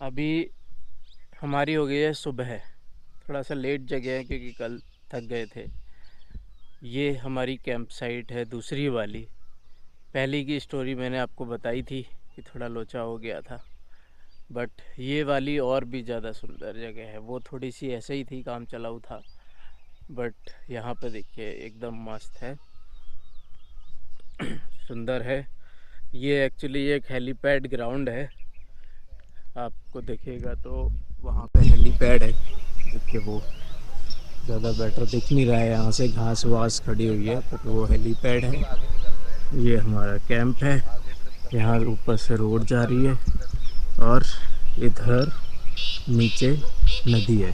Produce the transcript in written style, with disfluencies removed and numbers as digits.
अभी हमारी हो गई है सुबह। थोड़ा सा लेट जगे हैं क्योंकि कल थक गए थे। ये हमारी कैंप साइट है दूसरी वाली। पहली की स्टोरी मैंने आपको बताई थी कि थोड़ा लोचा हो गया था, बट ये वाली और भी ज़्यादा सुंदर जगह है। वो थोड़ी सी ऐसे ही थी, काम चलाऊ था, बट यहाँ पे देखिए एकदम मस्त है, सुंदर है। ये एक्चुअली एक हेलीपैड ग्राउंड है। आपको देखिएगा तो वहाँ पे हेलीपैड है। देखिए वो ज़्यादा बेटर दिख नहीं रहा है, यहाँ से घास वास खड़ी हुई है, बट वो हेलीपैड है। ये हमारा कैंप है। यहाँ ऊपर से रोड जा रही है और इधर नीचे नदी है।